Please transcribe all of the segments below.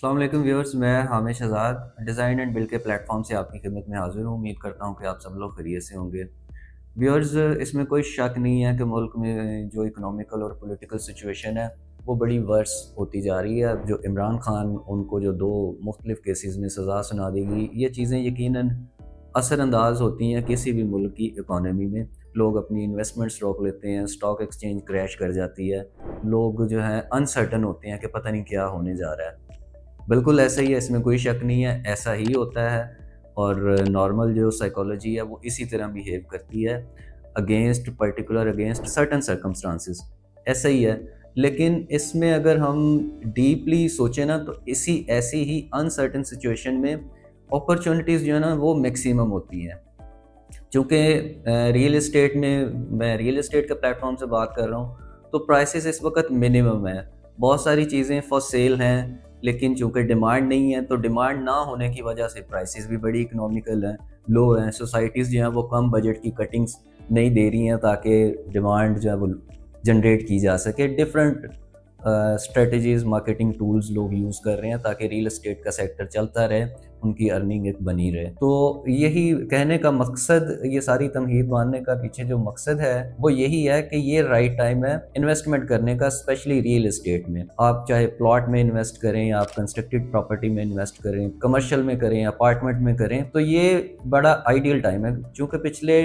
अस्सलाम वालेकुम व्यूअर्स, मैं Hamid Shahzad design and build के प्लेटफॉर्म से आपकी खिदमत में हाज़िर हूँ। उम्मीद करता हूँ कि आप सब लोग खैरियत से होंगे। व्यूअर्स, इसमें कोई शक नहीं है कि मुल्क में जो इकोनॉमिकल और पॉलिटिकल सिचुएशन है वो बड़ी वर्स होती जा रही है। अब जो इमरान खान उनको जो 2 मुख्तलिफ़ केसेस में सज़ा सुना देगी, ये चीज़ें यकीनन असरअंदाज होती हैं किसी भी मुल्क की इकॉनमी में। लोग अपनी इन्वेस्टमेंट्स रोक लेते हैं, स्टॉक एक्सचेंज क्रैश कर जाती है, लोग जो हैं अनसर्टन होते हैं कि पता नहीं क्या होने जा रहा है। बिल्कुल ऐसा ही है, इसमें कोई शक नहीं है, ऐसा ही होता है। और नॉर्मल जो साइकोलॉजी है वो इसी तरह बिहेव करती है अगेंस्ट सर्टन सर्कमस्टांसिस, ऐसा ही है। लेकिन इसमें अगर हम डीपली सोचें ना, तो इसी ऐसी ही अनसर्टन सिचुएशन में अपॉर्चुनिटीज़ जो है ना वो मैक्सिमम होती हैं। चूँकि रियल एस्टेट में मैं रियल एस्टेट के प्लेटफॉर्म से बात कर रहा हूँ, तो प्राइसेस इस वक्त मिनिमम है। बहुत सारी चीज़ें फॉर सेल हैं, लेकिन चूँकि डिमांड नहीं है, तो डिमांड ना होने की वजह से प्राइसेस भी बड़ी इकोनॉमिकल हैं, लो हैं। सोसाइटीज़ जो हैं वो कम बजट की कटिंग्स नहीं दे रही हैं ताकि डिमांड जो है वो जनरेट की जा सके। डिफरेंट स्ट्रेटजीज़, मार्केटिंग टूल्स लोग यूज़ कर रहे हैं ताकि रियल एस्टेट का सेक्टर चलता रहे, उनकी अर्निंग एक बनी रहे। तो यही कहने का मकसद, ये सारी तमहीद मानने का पीछे जो मकसद है वो यही है कि ये राइट टाइम है इन्वेस्टमेंट करने का, स्पेशली रियल एस्टेट में। आप चाहे प्लॉट में इन्वेस्ट करें, या आप कंस्ट्रक्टेड प्रॉपर्टी में इन्वेस्ट करें, कमर्शियल में करें, अपार्टमेंट में करें, तो ये बड़ा आइडियल टाइम है। क्योंकि पिछले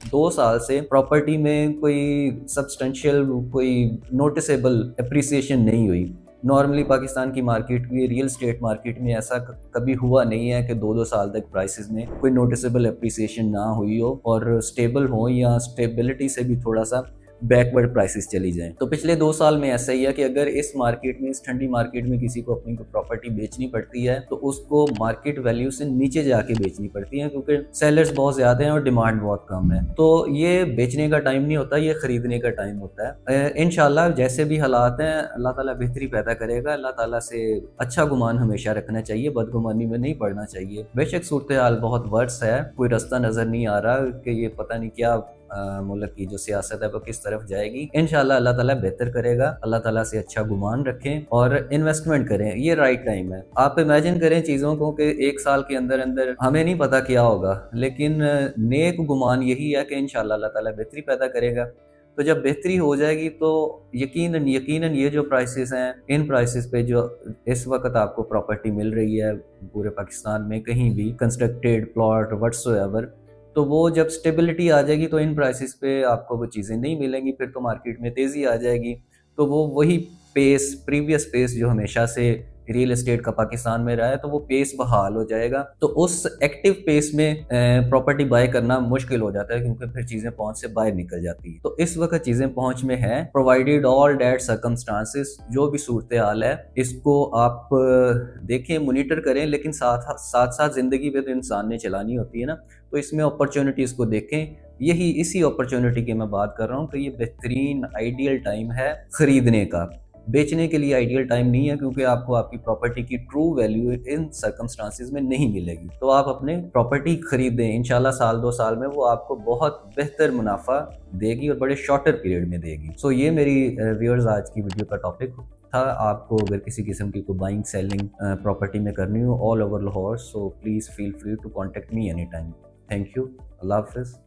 2 साल से प्रॉपर्टी में कोई सब्सटेंशियल, कोई नोटिसेबल अप्रिसिएशन नहीं हुई। नॉर्मली पाकिस्तान की मार्केट की रियल स्टेट मार्केट में ऐसा कभी हुआ नहीं है कि 2-2 साल तक प्राइसेस में कोई नोटिसेबल अप्रिसिएशन ना हुई हो और स्टेबल हो, या स्टेबिलिटी से भी थोड़ा सा बैकवर्ड प्राइसेस चली जाएं। तो पिछले 2 साल में ऐसा ही है कि अगर इस मार्केट में, इस ठंडी मार्केट में किसी को अपनी प्रॉपर्टी बेचनी पड़ती है, तो उसको मार्केट वैल्यू से नीचे जाके बेचनी पड़ती है, क्योंकि सेलर्स बहुत ज़्यादा हैं और डिमांड बहुत कम है। तो ये बेचने का टाइम नहीं होता, ये खरीदने का टाइम होता है। इंशाल्लाह जैसे भी हालात हैं, अल्लाह ताला बेहतरी पैदा करेगा। अल्लाह ताला से अच्छा गुमान हमेशा रखना चाहिए, बदगुमानी में नहीं पड़ना चाहिए। बेशक सूरत हाल बहुत वर्स है, कोई रास्ता नज़र नहीं आ रहा कि ये पता नहीं क्या मुल्क की जो सियासत है वो किस तरफ जाएगी। इंशाल्लाह अल्लाह ताला बेहतर करेगा। अल्लाह ताला से अच्छा गुमान रखें और इन्वेस्टमेंट करें, ये राइट टाइम है। आप इमेजिन करें चीज़ों को कि 1 साल के अंदर अंदर हमें नहीं पता क्या होगा, लेकिन नेक गुमान यही है कि इंशाल्लाह अल्लाह ताला बेहतरी पैदा करेगा। तो जब बेहतरी हो जाएगी तो यकीनन ये जो प्राइसेस हैं, इन प्राइसेस पे जो इस वक्त आपको प्रॉपर्टी मिल रही है पूरे पाकिस्तान में कहीं भी, कंस्ट्रक्टेड प्लॉट व्हाट्सोएवर, तो वो जब स्टेबिलिटी आ जाएगी तो इन प्राइसेस पे आपको वो चीज़ें नहीं मिलेंगी। फिर तो मार्केट में तेज़ी आ जाएगी, तो वो वही पेस, प्रीवियस पेस जो हमेशा से रियल एस्टेट का पाकिस्तान में रहा है, तो वो पेस बहाल हो जाएगा। तो उस एक्टिव पेस में प्रॉपर्टी बाय करना मुश्किल हो जाता है, क्योंकि फिर चीज़ें पहुंच से बाहर निकल जाती है। तो इस वक्त चीज़ें पहुंच में हैं, प्रोवाइडेड ऑल दैट सर्कमस्टांसिस, जो भी सूरत हाल है इसको आप देखें, मोनिटर करें, लेकिन साथ साथ ज़िंदगी पे तो इंसान ने चलानी होती है ना, तो इसमें अपॉर्चुनिटीज़ को देखें। यही इसी अपॉर्चुनिटी की मैं बात कर रहा हूँ कि ये बेहतरीन आइडियल टाइम है खरीदने का। बेचने के लिए आइडियल टाइम नहीं है, क्योंकि आपको आपकी प्रॉपर्टी की ट्रू वैल्यू इन सर्कमस्टांसिस में नहीं मिलेगी। तो आप अपने प्रॉपर्टी खरीदें, इंशाल्लाह साल 2 साल में वो आपको बहुत बेहतर मुनाफा देगी और बड़े शॉर्टर पीरियड में देगी। सो ये मेरी व्यूअर्स आज की वीडियो का टॉपिक था। आपको अगर किसी किस्म की कोई बाइंग सेलिंग प्रॉपर्टी में करनी हो all over Lahore, so please feel free to contact me any time. Thank you. अल्लाह हाफिज़।